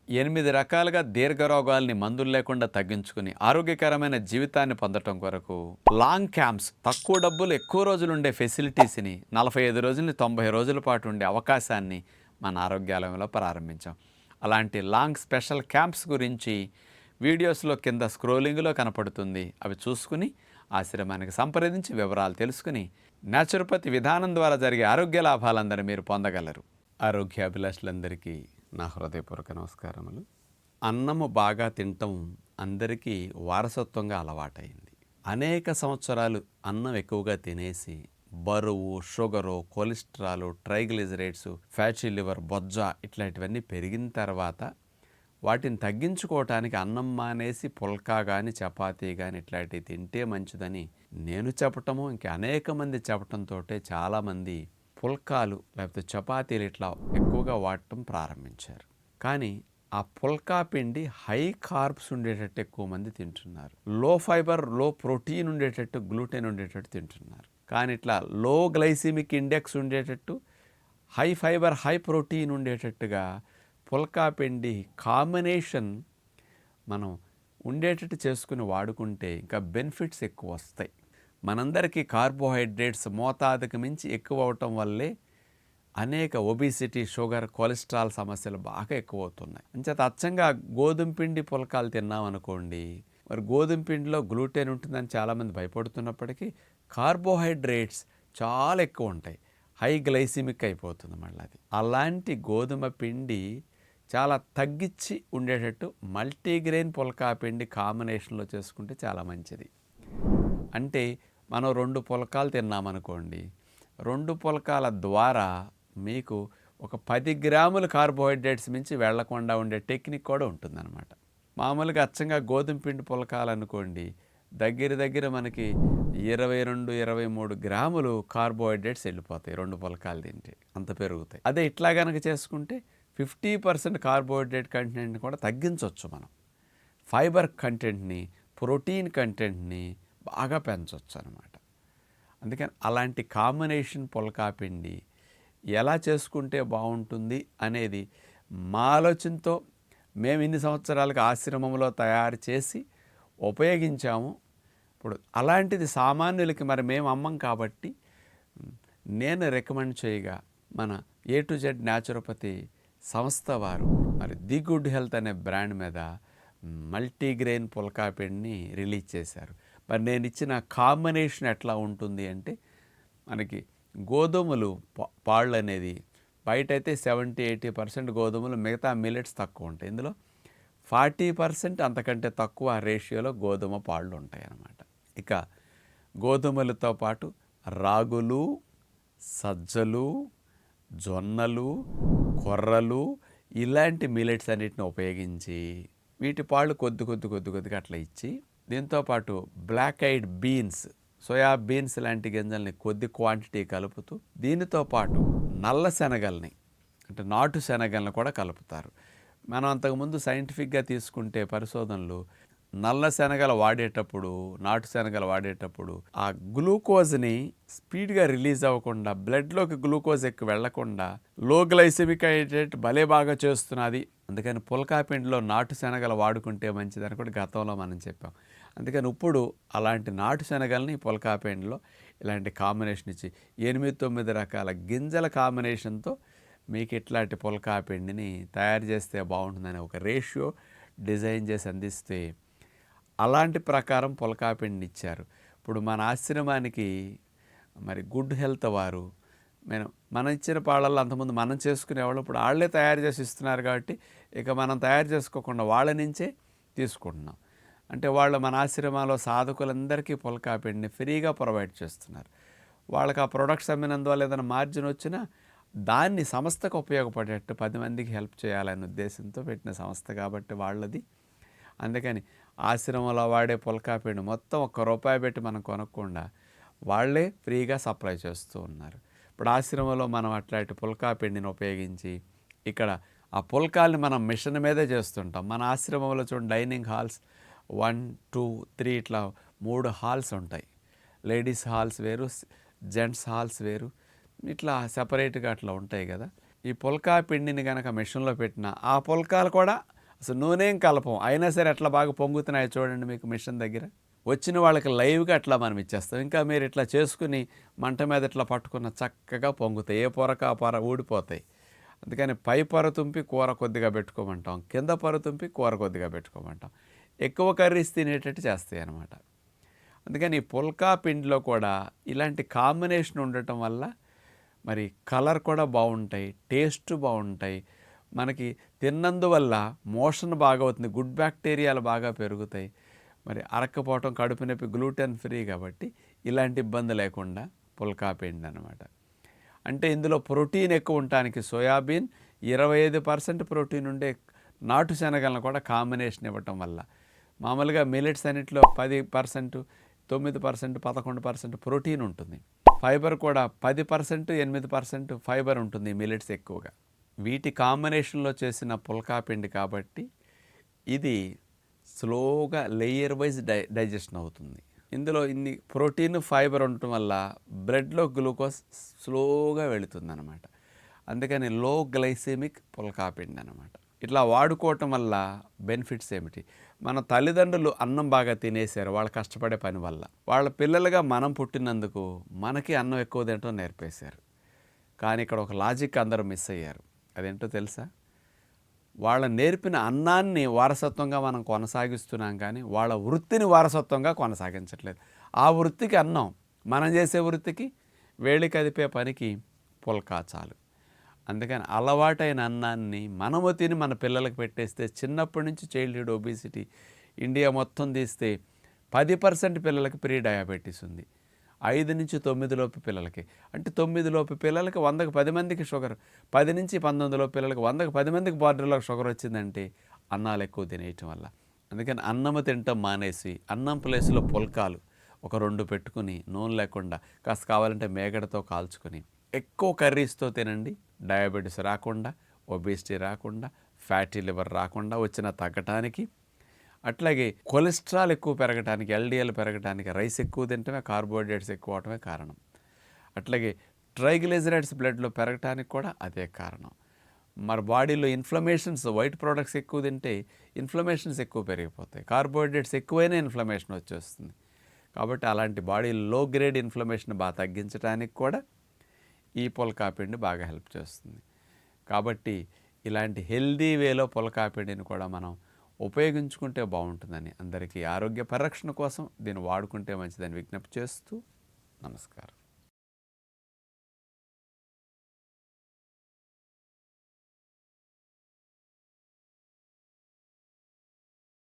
8 రకాలుగా దీర్ఘరోగాల్ని మందులు లేకుండా తగ్గించుకుని ఆరోగ్యకరమైన జీవితాన్ని పొందటం కొరకు లాంగ్ క్యాంప్స్, తక్కువ డబ్బులు ఎక్కువ రోజులు ఉండే ఫెసిలిటీస్ని 45 రోజులని 90 రోజుల పాటు ఉండే అవకాశాన్ని మన ఆరోగ్యాలయంలో ప్రారంభించాం. అలాంటి లాంగ్ స్పెషల్ క్యాంప్స్ గురించి వీడియోస్లో కింద స్క్రోలింగ్లో కనపడుతుంది. అవి చూసుకుని ఆశ్రమానికి సంప్రదించి వివరాలు తెలుసుకుని న్యాచురోపతి విధానం ద్వారా జరిగే ఆరోగ్య లాభాలందరూ మీరు పొందగలరు. ఆరోగ్యాభిలాషులందరికీ నా హృదయపూర్వక నమస్కారములు. అన్నము బాగా తినటం అందరికీ వారసత్వంగా అలవాటైంది. అనేక సంవత్సరాలు అన్నం ఎక్కువగా తినేసి బరువు, sugar, cholesterol, triglycerides, fatty liver, బొజ్జ ఇట్లాంటివన్నీ పెరిగిన తర్వాత వాటిని తగ్గించుకోవటానికి అన్నం మానేసి పుల్కా కానీ చపాతీ కానీ ఇట్లాంటివి తింటే మంచిదని నేను చెప్పటము, ఇంకా అనేక మంది చెప్పటంతో చాలామంది పుల్కాలు లేకపోతే చపాతీలు ఇట్లా ఎక్కువగా వాడటం ప్రారంభించారు. కానీ ఆ పుల్కా పిండి హై కార్బ్స్ ఉండేటట్టు ఎక్కువ మంది తింటున్నారు. లో ఫైబర్, లో ప్రోటీన్ ఉండేటట్టు, గ్లూటెన్ ఉండేటట్టు తింటున్నారు. కానీ ఇట్లా లో గ్లైసిమిక్ ఇండెక్స్ ఉండేటట్టు, హై ఫైబర్, హై ప్రోటీన్ ఉండేటట్టుగా పుల్కా పిండి కాంబినేషన్ మనం ఉండేటట్టు చేసుకుని వాడుకుంటే ఇంకా బెనిఫిట్స్ ఎక్కువ వస్తాయి. మనందరికీ కార్బోహైడ్రేట్స్ మోతాదుకు మించి ఎక్కువ అవటం వల్లే అనేక ఒబిసిటీ, షుగర్, కొలెస్ట్రాల్ సమస్యలు బాగా ఎక్కువ అవుతున్నాయి. అంచేత అచ్చంగా గోధుమ పిండి పుల్కాలు తిన్నామనుకోండి, మరి గోధుమ పిండిలో గ్లూటెన్ ఉంటుందని చాలామంది భయపడుతున్నప్పటికీ కార్బోహైడ్రేట్స్ చాలా ఎక్కువ ఉంటాయి. హై గ్లైసిమిక్ అయిపోతుంది మళ్ళీ అది. అలాంటి గోధుమ పిండి చాలా తగ్గించి ఉండేటట్టు మల్టీగ్రెయిన్ పుల్కా పిండి కాంబినేషన్లో చేసుకుంటే చాలా మంచిది. అంటే మనం 2 పుల్కాలు తిన్నామనుకోండి, 2 పుల్కాల ద్వారా మీకు ఒక 10 గ్రాముల కార్బోహైడ్రేట్స్ మించి వెళ్లకుండా ఉండే టెక్నిక్ కూడా ఉంటుందన్నమాట. మామూలుగా అచ్చంగా గోధుమ పిండి పుల్కాలు అనుకోండి, దగ్గర మనకి 22-23 గ్రాములు కార్బోహైడ్రేట్స్ వెళ్ళిపోతాయి 2 పుల్కాలు తింటే, అంత పెరుగుతాయి. అదే ఇట్లా కనుక చేసుకుంటే 50% కార్బోహైడ్రేట్ కంటెంట్ని కూడా తగ్గించవచ్చు మనం. ఫైబర్ కంటెంట్ని, ప్రోటీన్ కంటెంట్ని బాగా పెంచవచ్చు అనమాట. అందుకని అలాంటి కాంబినేషన్ పుల్కా పిండి ఎలా చేసుకుంటే బాగుంటుంది అనేది మా ఆలోచనతో మేము ఇన్ని సంవత్సరాలకు ఆశ్రమంలో తయారు చేసి ఉపయోగించాము. ఇప్పుడు అలాంటిది సామాన్యులకి మరి మేము అమ్మం కాబట్టి నేను రికమెండ్ చేయగా మన A to Z న్యాచురోపతి సంస్థ వారు మరి ది గుడ్ హెల్త్ అనే బ్రాండ్ మీద మల్టీగ్రెయిన్ పుల్కా పిండిని రిలీజ్ చేశారు. మరి నేను ఇచ్చిన కాంబినేషన్ ఎట్లా ఉంటుంది అంటే, మనకి గోధుమలు పాళ్ళు అనేది బయట అయితే 70-80% గోధుమలు, మిగతా మిల్లెట్స్ తక్కువ ఉంటాయి. ఇందులో 40% అంతకంటే తక్కువ రేషియోలో గోధుమ పాళ్ళు ఉంటాయి అన్నమాట. ఇక గోధుమలతో పాటు రాగులు, సజ్జలు, జొన్నలు, కొర్రలు ఇలాంటి మిల్లెట్స్ అన్నిటిని ఉపయోగించి వీటి పాళ్ళు కొద్దిగా అట్లా ఇచ్చి, దీంతోపాటు black eyed beans, soya beans లాంటి గింజల్ని కొద్ది క్వాంటిటీ కలుపుతూ, దీనితో పాటు నల్ల శనగల్ని అంటే నాటు శనగల్ని కూడా కలుపుతారు. మనం అంతకుముందు సైంటిఫిక్గా తీసుకుంటే పరిశోధనలు నల్ల శనగలు వాడేటప్పుడు, నాటు శనగలు వాడేటప్పుడు ఆ గ్లూకోజ్ని స్పీడ్గా రిలీజ్ అవ్వకుండా, బ్లడ్లోకి గ్లూకోజ్ ఎక్కువ వెళ్లకుండా లో గ్లైసెమిక్ హైడ్రేట్ భలే బాగా చేస్తున్నది. అందుకని పుల్కా పిండిలో నాటు శనగలు వాడుకుంటే మంచిదని కూడా గతంలో మనం చెప్పాం. అందుకని ఇప్పుడు అలాంటి నాటు శనగల్ని పుల్కా పిండిలో ఇలాంటి కాంబినేషన్ ఇచ్చి 8-9 రకాల గింజల కాంబినేషన్తో మీకు ఇట్లాంటి పుల్కా పిండిని తయారు చేస్తే బాగుంటుందని ఒక రేషియో డిజైన్ చేసి అందిస్తే అలాంటి ప్రకారం పుల్కా పిండిని ఇచ్చారు. ఇప్పుడు మన ఆశ్రమానికి మరి గుడ్ హెల్త్ వారు మనం ఇచ్చిన పాళ్ళల్లో అంతకుముందు మనం చేసుకునేవాళ్ళు ఇప్పుడు వాళ్ళే తయారు చేసి ఇస్తున్నారు కాబట్టి ఇక మనం తయారు చేసుకోకుండా వాళ్ళ నుంచే తీసుకుంటున్నాం. అంటే వాళ్ళు మన ఆశ్రమాల్లో సాధకులందరికీ పుల్కా పిండిని ఫ్రీగా ప్రొవైడ్ చేస్తున్నారు. వాళ్ళకి ఆ ప్రొడక్ట్స్ అమ్మినందువల్ల ఏదైనా మార్జిన్ వచ్చినా దాన్ని సంస్థకు ఉపయోగపడేట్టు 10 మందికి హెల్ప్ చేయాలనే ఉద్దేశంతో పెట్టిన సంస్థ కాబట్టి వాళ్ళది. అందుకని ఆశ్రమంలో వాడే పుల్కా పిండి మొత్తం ₹1 పెట్టి మనం కొనకుండా వాళ్ళే ఫ్రీగా సప్లై చేస్తూ ఉన్నారు. ఇప్పుడు ఆశ్రమంలో మనం అట్లాంటి పుల్కా పిండిని ఉపయోగించి ఇక్కడ ఆ పుల్కాల్ని మనం మిషన్ మీదే చేస్తుంటాం. మన ఆశ్రమంలో చూడండి, డైనింగ్ హాల్స్ 1, 2, 3 ఇట్లా 3 హాల్స్ ఉంటాయి. లేడీస్ హాల్స్ వేరు, జెంట్స్ హాల్స్ వేరు, ఇట్లా సెపరేట్గా అట్లా ఉంటాయి కదా. ఈ పుల్కా పిండిని కనుక మిషన్లో పెట్టినా ఆ పుల్కాలు కూడా అసలు నూనెం కలపం, అయినా సరే ఎట్లా బాగా పొంగుతున్నాయి చూడండి మీకు మిషన్ దగ్గర. వచ్చిన వాళ్ళకి లైవ్గా అట్లా మనం ఇచ్చేస్తాం. ఇంకా మీరు ఇట్లా చేసుకుని మంట మీద ఇట్లా పట్టుకున్న చక్కగా పొంగుతాయి. ఏ పొరకు ఆ పొర ఊడిపోతాయి. అందుకని పై పొర తుంపి కూర కొద్దిగా పెట్టుకోమంటాం, కింద పొర తుంపి కూర కొద్దిగా పెట్టుకోమంటాం. ఎక్కువ కర్రీస్ తినేటట్టు చేస్తాయి అన్నమాట. అందుకని ఈ పుల్కా పిండిలో కూడా ఇలాంటి కాంబినేషన్ ఉండటం వల్ల మరి కలర్ కూడా బాగుంటాయి, టేస్ట్ బాగుంటాయి. మనకి తిన్నందువల్ల మోషన్ బాగా అవుతుంది, గుడ్ బ్యాక్టీరియాలు బాగా పెరుగుతాయి. మరి అరక్కపోవటం, కడుపు నొప్పి, గ్లూటెన్ ఫ్రీ కాబట్టి ఇలాంటి ఇబ్బంది లేకుండా పుల్కా పిండి అనమాట. అంటే ఇందులో ప్రోటీన్ ఎక్కువ ఉండటానికి సోయాబీన్ 25% ప్రోటీన్ ఉండే నాటు శనగలను కూడా కాంబినేషన్ ఇవ్వటం వల్ల, మామూలుగా మిల్లెట్స్ అన్నింటిలో 10%, 9%, 11% ప్రోటీన్ ఉంటుంది. ఫైబర్ కూడా 10%, 8% ఫైబర్ ఉంటుంది మిల్లెట్స్ ఎక్కువగా. వీటి కాంబినేషన్లో చేసిన పుల్కా పిండి కాబట్టి ఇది స్లోగా లేయర్ వైజ్ డైజెషన్ అవుతుంది. ఇందులో ఇన్ని ప్రోటీన్, ఫైబర్ ఉండటం వల్ల బ్లడ్లో గ్లూకోజ్ స్లోగా వెళుతుంది అనమాట. అందుకని లో గ్లైసెమిక్ పుల్కా పిండి అనమాట. ఇట్లా వాడుకోవటం వల్ల బెనిఫిట్స్ ఏమిటి? మన తల్లిదండ్రులు అన్నం బాగా తినేశారు వాళ్ళ కష్టపడే పని వల్ల. వాళ్ళ పిల్లలుగా మనం పుట్టినందుకు మనకి అన్నం ఎక్కువ తినటం నేర్పేశారు. కానీ ఇక్కడ ఒక లాజిక్ అందరూ మిస్ అయ్యారు. అదేంటో తెలుసా? వాళ్ళ నేర్పిన అన్నాన్ని వారసత్వంగా మనం కొనసాగిస్తున్నాం, కానీ వాళ్ళ వృత్తిని వారసత్వంగా కొనసాగించట్లేదు. ఆ వృత్తికి అన్నం, మనం చేసే వృత్తికి వేళి కదిపే పనికి పుల్కా చాలు. అందుకని అలవాటైన అన్నాన్ని మనము తిని మన పిల్లలకు పెట్టేస్తే, చిన్నప్పటి నుంచి చైల్డ్హుడ్ ఒబిసిటీ ఇండియా మొత్తం తీస్తే 10% పిల్లలకి ప్రీ డయాబెటీస్ ఉంది. 5 నుంచి 9 లోపు పిల్లలకి, అంటే 9 లోపు పిల్లలకి 100కి 10 మందికి షుగర్, 10 నుంచి 19 లోపు పిల్లలకి 100కి 10 మందికి బార్డర్లో షుగర్ వచ్చిందంటే అన్నాలు ఎక్కువ తినేయటం వల్ల. అందుకని అన్నము తినటం మానేసి అన్నం ప్లేస్లో పుల్కాలు ఒక 2 పెట్టుకుని నూనె లేకుండా కాస్త కావాలంటే మేగడతో కాల్చుకొని ఎక్కువ కర్రీస్తో తినండి. డయాబెటీస్ రాకుండా, ఒబేసిటీ రాకుండా, ఫ్యాటీ లివర్ రాకుండా వచ్చిన తగ్గటానికి, అట్లాగే కొలెస్ట్రాల్ ఎక్కువ పెరగడానికి, ఎల్డిఎల్ పెరగడానికి రైస్ ఎక్కువ తింటమే, కార్బోహైడ్రేట్స్ ఎక్కువ అవటమే కారణం. అట్లాగే ట్రైగ్లిజరైడ్స్ బ్లడ్లో పెరగటానికి కూడా అదే కారణం. మరి బాడీలో ఇన్ఫ్లమేషన్స్, వైట్ ప్రోడక్ట్స్ ఎక్కువ తింటే ఇన్ఫ్లమేషన్స్ ఎక్కువ పెరిగిపోతాయి. కార్బోహైడ్రేట్స్ ఎక్కువైనా ఇన్ఫ్లమేషన్ వచ్చేస్తుంది. కాబట్టి అలాంటి బాడీ లో గ్రేడ్ ఇన్ఫ్లమేషన్ బాగా తగ్గించడానికి కూడా ఈ పుల్కా పిండి బాగా హెల్ప్ చేస్తుంది. కాబట్టి ఇలాంటి హెల్దీ వేలో పుల్కా పిండిని కూడా మనం ఉపయోగించుకుంటే బాగుంటుందని, అందరికీ ఆరోగ్య పరిరక్షణ కోసం దీన్ని వాడుకుంటే మంచిదని విజ్ఞప్తి చేస్తూ నమస్కారం.